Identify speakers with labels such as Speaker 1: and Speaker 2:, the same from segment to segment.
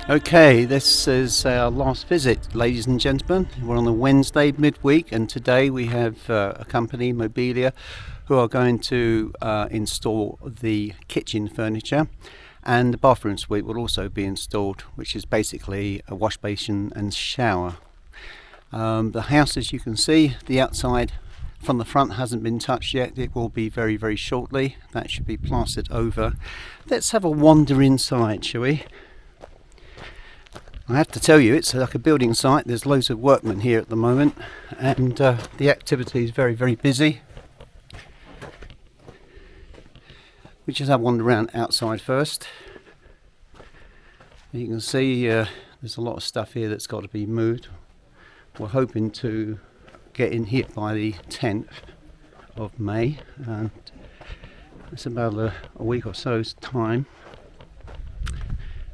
Speaker 1: Okay, this is our last visit, ladies and gentlemen. We're on a Wednesday midweek, and today we have a company, Mobilia, who are going to install the kitchen furniture, and the bathroom suite will also be installed, which is basically a wash basin and shower. The house, as you can see, the outside from the front hasn't been touched yet. It will be very, very shortly. That should be plastered over. Let's have a wander inside, shall we? I have to tell you, it's like a building site. There's loads of workmen here at the moment, and the activity is very, very busy. We just have a wander around outside first. You can see there's a lot of stuff here that's got to be moved. We're hoping to get in here by the 10th of May, and it's about a week or so's time.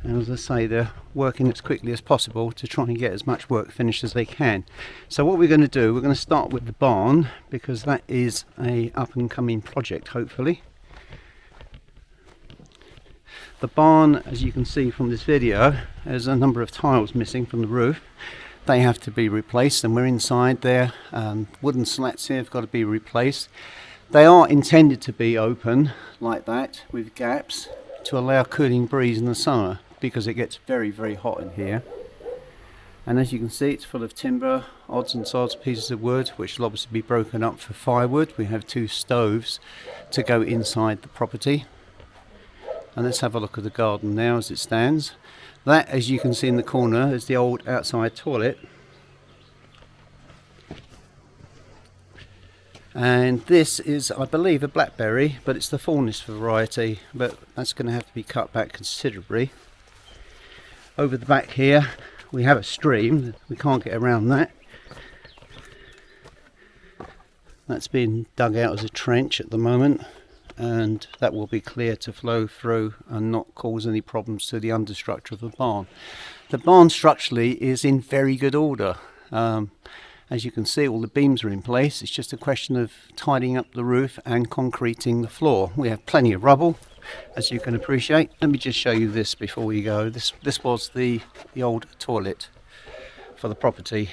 Speaker 1: And as I say, they're working as quickly as possible to try and get as much work finished as they can. So what we're going to do, we're going to start with the barn, because that is a up and coming project, hopefully. The barn, as you can see from this video, there's a number of tiles missing from the roof. They have to be replaced, and we're inside there. Wooden slats here have got to be replaced. They are intended to be open like that with gaps to allow cooling breeze in the summer, because it gets very, very hot in here. And as you can see, it's full of timber, odds and sods, pieces of wood, which will obviously be broken up for firewood. We have 2 stoves to go inside the property. And let's have a look at the garden now as it stands. That, as you can see in the corner, is the old outside toilet. And this is, I believe, a blackberry, but it's the Thornis variety, but that's going to have to be cut back considerably. Over the back here we have a stream. We can't get around that. That's been dug out as a trench at the moment, and that will be clear to flow through and not cause any problems to the understructure of the barn. The barn structurally is in very good order. As you can see, all the beams are in place. It's just a question of tidying up the roof and concreting the floor. We have plenty of rubble, as you can appreciate. Let me just show you this before we go. This was the old toilet for the property.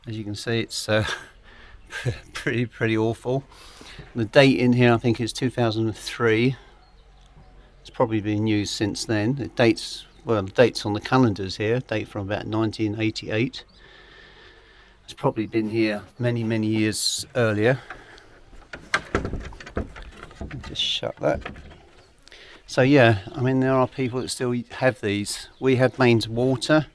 Speaker 1: As you can see, it's pretty awful. The date in here, I think, is 2003. It's probably been used since then. The dates on the calendars here date from about 1988. It's probably been here many, many years earlier. Just shut that. So yeah, I mean, there are people that still have these. We have mains water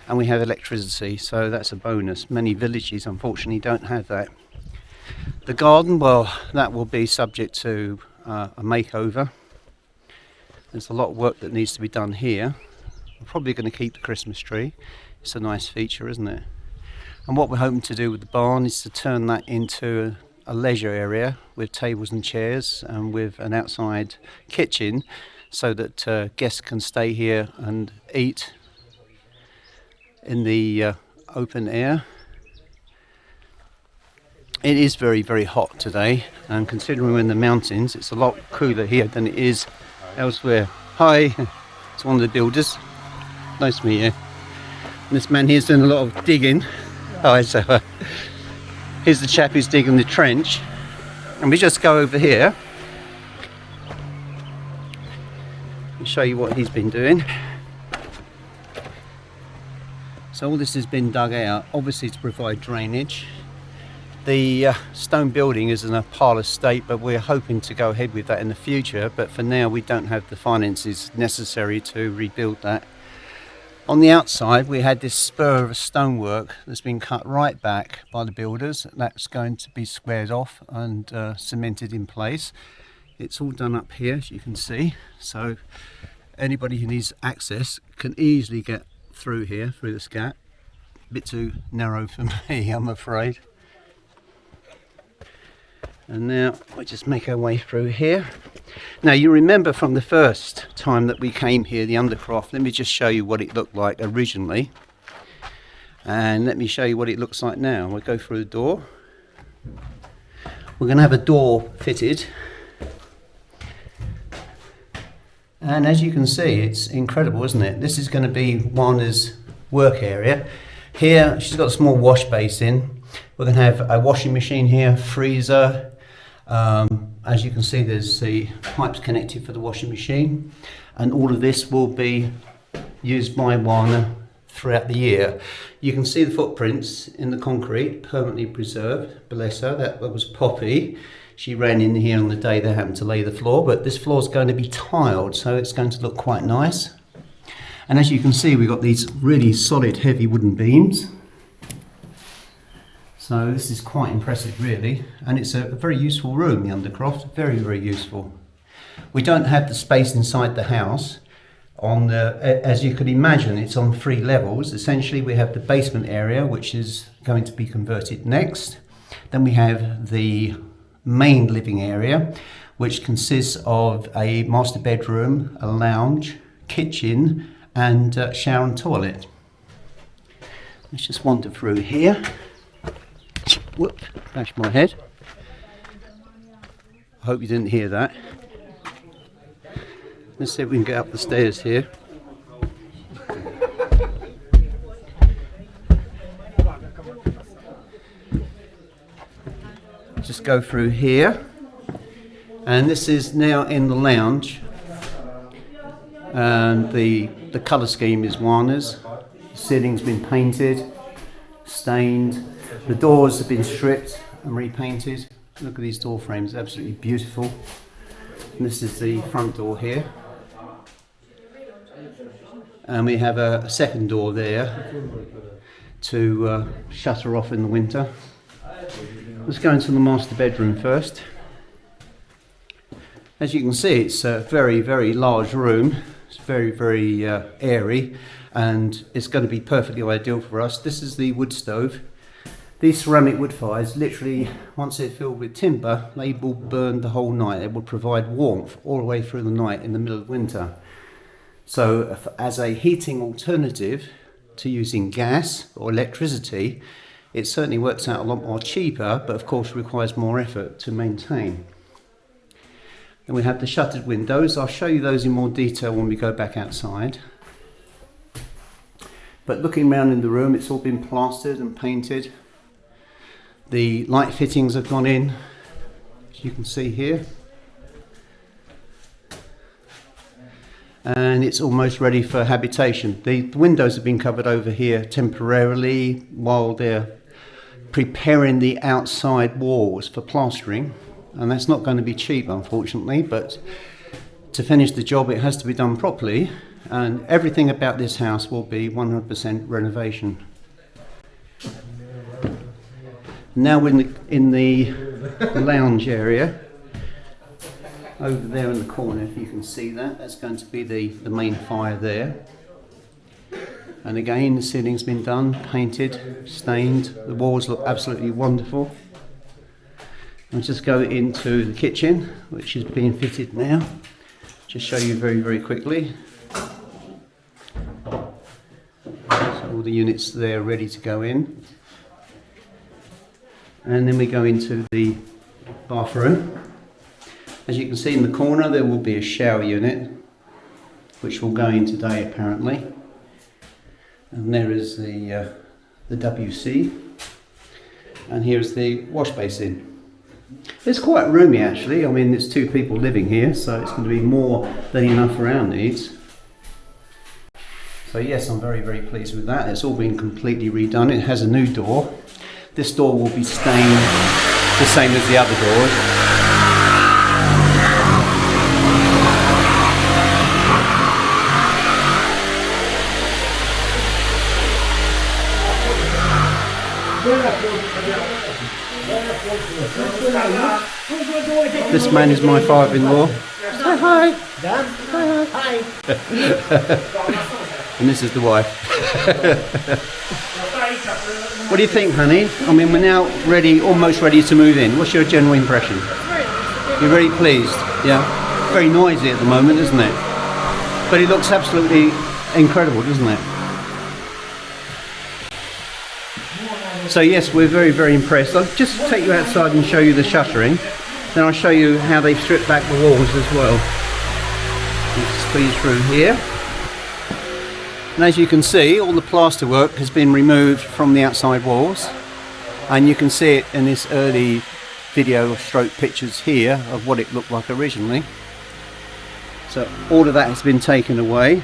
Speaker 1: and we have electricity, so that's a bonus. Many villages unfortunately don't have that. The garden, well, that will be subject to a makeover. There's a lot of work that needs to be done here. We're probably going to keep the Christmas tree. It's a nice feature, isn't it? And what we're hoping to do with the barn is to turn that into a leisure area with tables and chairs, and with an outside kitchen, so that guests can stay here and eat in the open air. It is very, very hot today, and considering we're in the mountains, it's a lot cooler here than it is elsewhere. Hi, it's one of the builders. Nice to meet you. And this man here's doing a lot of digging. Hi, so here's the chap who's digging the trench, and we just go over here and show you what he's been doing. So all this has been dug out, obviously to provide drainage. The stone building is in a parlour state, but we're hoping to go ahead with that in the future. But for now, we don't have the finances necessary to rebuild that. On the outside, we had this spur of stonework that's been cut right back by the builders. That's going to be squared off and cemented in place. It's all done up here, as you can see. So anybody who needs access can easily get through here, through this gap. A bit too narrow for me, I'm afraid. And now we just make our way through here. Now, you remember from the first time that we came here, the Undercroft. Let me just show you what it looked like originally, and let me show you what it looks like now. We'll go through the door. We're going to have a door fitted, And as you can see, it's incredible, isn't it? This is going to be Juana's work area. Here, she's got a small wash basin. We're going to have a washing machine here, freezer. As you can see, there's the pipes connected for the washing machine. And all of this will be used by Juana throughout the year. You can see the footprints in the concrete, permanently preserved. Bless her, that was Poppy. She ran in here on the day they happened to lay the floor, but this floor is going to be tiled, so it's going to look quite nice. And as you can see, we've got these really solid, heavy wooden beams. So this is quite impressive, really. And it's a very useful room, the Undercroft, very, very useful. We don't have the space inside the house. As you can imagine, it's on 3 levels. Essentially, we have the basement area, which is going to be converted next. Then we have the main living area, which consists of a master bedroom, a lounge, kitchen, and shower and toilet. Let's just wander through here. Whoop, bashed my head. I hope you didn't hear that. Let's see if we can get up the stairs here. Just go through here. And this is now in the lounge. And the colour scheme is Juana's. The ceiling's been painted, stained. The doors have been stripped and repainted. Look at these door frames, absolutely beautiful. And this is the front door here. And we have a second door there to shut her off in the winter. Let's go into the master bedroom first. As you can see, it's a very, very large room. It's very, very airy, and it's going to be perfectly ideal for us. This is the wood stove. These ceramic wood fires, literally, once they're filled with timber, they will burn the whole night. They will provide warmth all the way through the night in the middle of winter. So as a heating alternative to using gas or electricity, it certainly works out a lot more cheaper, but of course requires more effort to maintain. Then we have the shuttered windows. I'll show you those in more detail when we go back outside. But looking around in the room, it's all been plastered and painted. The light fittings have gone in, as you can see here. And it's almost ready for habitation. The windows have been covered over here temporarily while they're preparing the outside walls for plastering. And that's not going to be cheap, unfortunately, but to finish the job, it has to be done properly. And everything about this house will be 100% renovation. Now we're in the lounge area. Over there in the corner, if you can see that, that's going to be the main fire there. And again, the ceiling's been done, painted, stained. The walls look absolutely wonderful. I'll just go into the kitchen, which is being fitted now. Just show you very, very quickly. So all the units there ready to go in. And then we go into the bathroom. As you can see in the corner, there will be a shower unit, which will go in today apparently. And there is the WC. And here's the wash basin. It's quite roomy actually. I mean, there's 2 people living here, so it's going to be more than enough for our needs. So yes, I'm very, very pleased with that. It's all been completely redone. It has a new door. This door will be stained the same as the other doors. This man is my father-in-law. Say hi. Hi. And this is the wife. What do you think, honey? I mean, we're now ready, almost ready to move in. What's your general impression? You're very pleased, yeah? Very noisy at the moment, isn't it? But it looks absolutely incredible, doesn't it? So yes, we're very, very impressed. I'll just take you outside and show you the shuttering. Then I'll show you how they've stripped back the walls as well. squeeze through here. And as you can see, all the plasterwork has been removed from the outside walls, and you can see it in this early video stroke pictures here of what it looked like originally. So all of that has been taken away.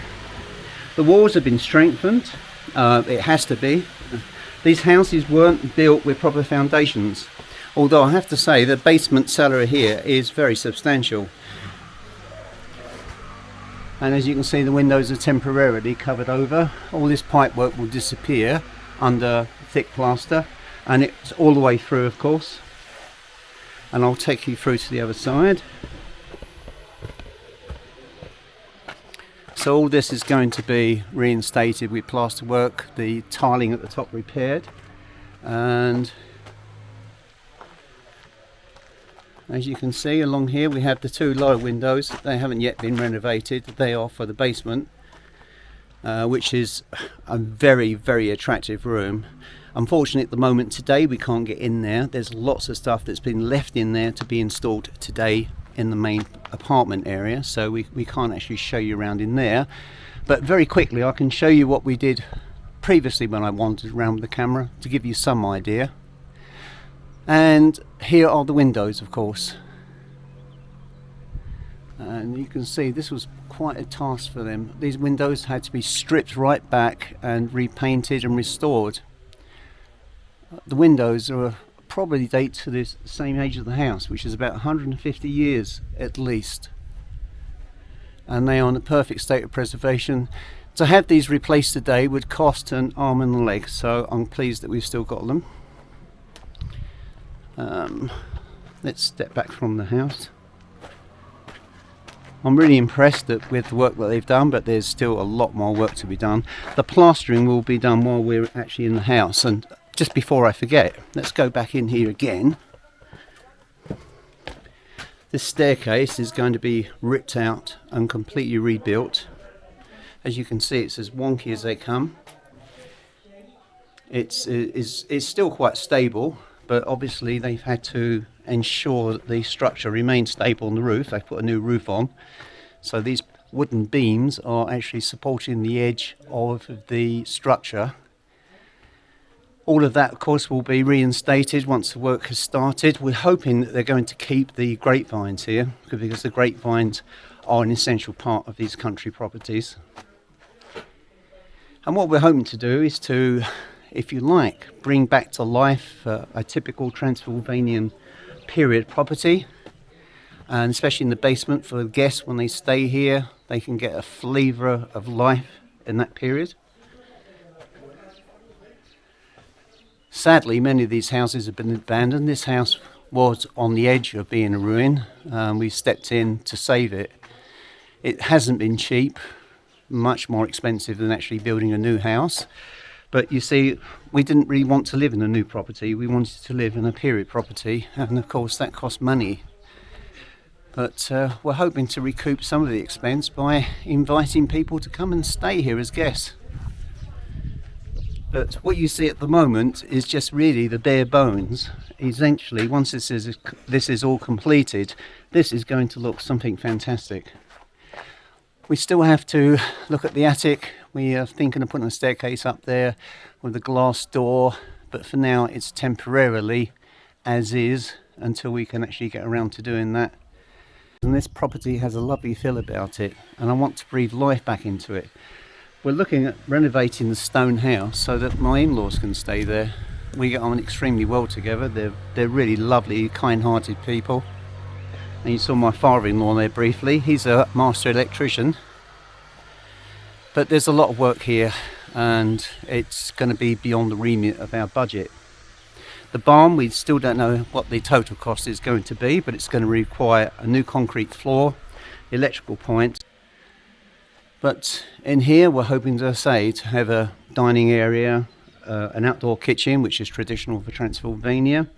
Speaker 1: The walls have been strengthened. It has to be. These houses weren't built with proper foundations, although I have to say the basement cellar here is very substantial. And as you can see, the windows are temporarily covered over. All this pipework will disappear under thick plaster, and it's all the way through, of course. And I'll take you through to the other side. So all this is going to be reinstated with plasterwork, the tiling at the top repaired, and as you can see along here we have the two lower windows. They haven't yet been renovated. They are for the basement, which is a very, very attractive room. Unfortunately at the moment today we can't get in there. There's lots of stuff that's been left in there to be installed today in the main apartment area, so we can't actually show you around in there. But very quickly I can show you what we did previously when I wandered around with the camera to give you some idea. And here are the windows, of course, and you can see this was quite a task for them. These windows had to be stripped right back and repainted and restored. The windows are probably date to the same age of the house, which is about 150 years at least, and they are in a perfect state of preservation. To have these replaced today would cost an arm and a leg, so I'm pleased that we've still got them. Let's step back from the house. I'm really impressed with the work that they've done, but there's still a lot more work to be done. The plastering will be done while we're actually in the house. And just before I forget, let's go back in here again. This staircase is going to be ripped out and completely rebuilt. As you can see, it's as wonky as they come. It's still quite stable, but obviously they've had to ensure that the structure remains stable on the roof. They put a new roof on, so these wooden beams are actually supporting the edge of the structure. All of that, of course, will be reinstated once the work has started. We're hoping that they're going to keep the grapevines here, because the grapevines are an essential part of these country properties. And what we're hoping to do is to, if you like, bring back to life a typical Transylvanian period property, and especially in the basement for the guests when they stay here, they can get a flavour of life in that period. Sadly, many of these houses have been abandoned. This house was on the edge of being a ruin. We stepped in to save it. It hasn't been cheap, much more expensive than actually building a new house. But you see, we didn't really want to live in a new property. We wanted to live in a period property, and of course that cost money. But we're hoping to recoup some of the expense by inviting people to come and stay here as guests. But what you see at the moment is just really the bare bones. Essentially, once this is all completed, this is going to look something fantastic. We still have to look at the attic. We are thinking of putting a staircase up there with a glass door, but for now it's temporarily as is until we can actually get around to doing that. And this property has a lovely feel about it, and I want to breathe life back into it. We're looking at renovating the stone house so that my in-laws can stay there. We get on extremely well together. They're really lovely, kind-hearted people. And you saw my father-in-law there briefly. He's a master electrician. But there's a lot of work here, and it's going to be beyond the remit of our budget. The barn, we still don't know what the total cost is going to be, but it's going to require a new concrete floor, electrical point. But in here we're hoping, as I say, to have a dining area, an outdoor kitchen, which is traditional for Transylvania,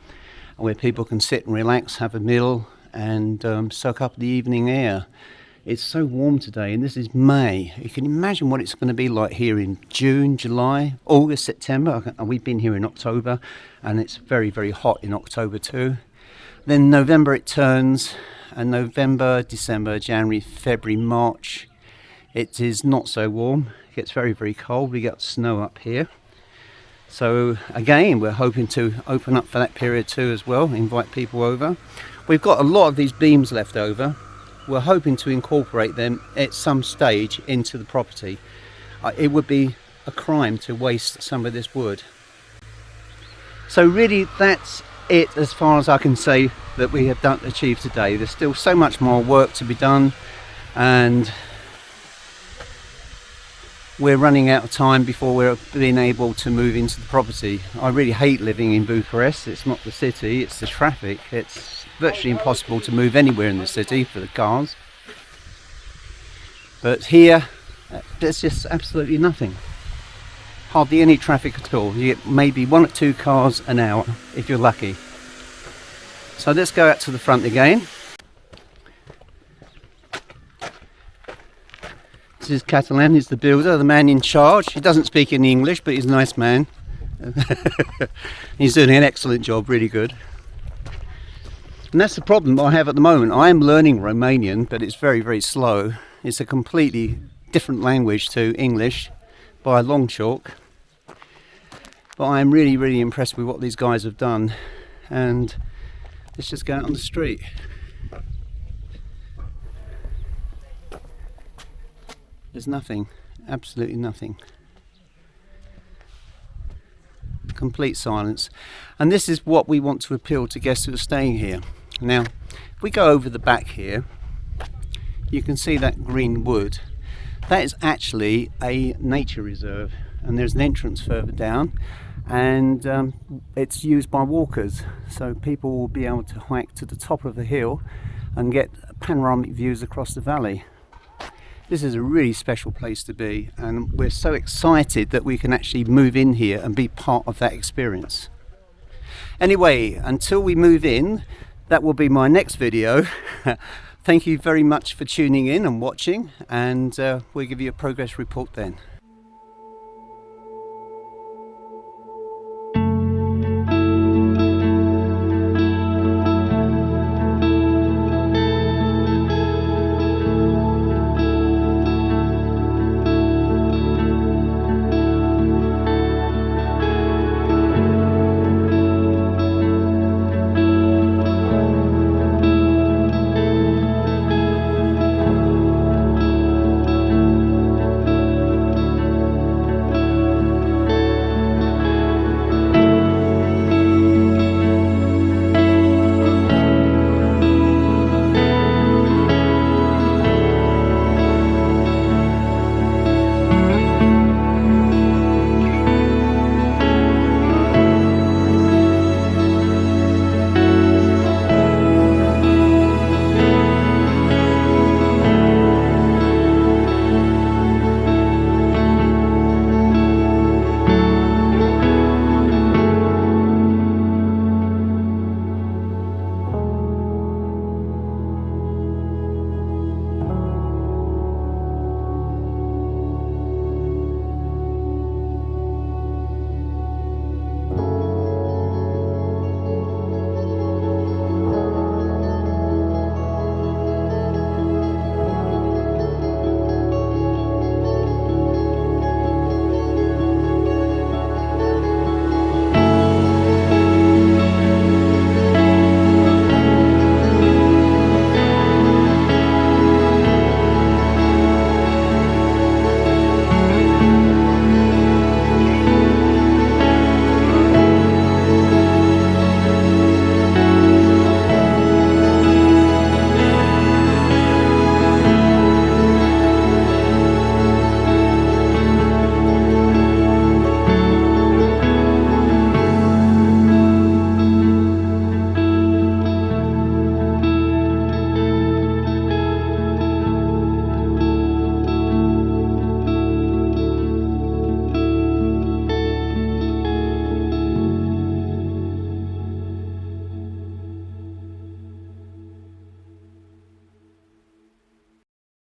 Speaker 1: where people can sit and relax, have a meal, and soak up the evening air. It's so warm today, and this is May. You can imagine what it's going to be like here in June, July, August, September. We've been here in October, and it's very, very hot in October too. Then November it turns, and November, December, January, February, March, it is not so warm. It gets very, very cold. We get snow up here. So again, we're hoping to open up for that period too as well, invite people over. We've got a lot of these beams left over. We're hoping to incorporate them at some stage into the property. It would be a crime to waste some of this wood. So really that's it as far as I can say that we have achieved today. There's still so much more work to be done, and we're running out of time before we're being able to move into the property. I really hate living in Bucharest. It's not the city, it's the traffic. It's virtually impossible to move anywhere in the city for the cars. But here, there's just absolutely nothing. Hardly any traffic at all. You get maybe 1 or 2 cars an hour if you're lucky. So let's go out to the front again. This is Catalan, he's the builder, the man in charge. He doesn't speak any English, but he's a nice man. He's doing an excellent job, really good. And that's the problem I have at the moment. I am learning Romanian, but it's very, very slow. It's a completely different language to English by a long chalk. But I am really, really impressed with what these guys have done. And let's just go out on the street. There's nothing, absolutely nothing. Complete silence. And this is what we want to appeal to guests who are staying here. Now, if we go over the back here, you can see that green wood. That is actually a nature reserve, and there's an entrance further down, and it's used by walkers, so people will be able to hike to the top of the hill and get panoramic views across the valley. This is a really special place to be, and we're so excited that we can actually move in here and be part of that experience. Anyway, until we move in, that will be my next video. Thank you very much for tuning in and watching, and we'll give you a progress report then.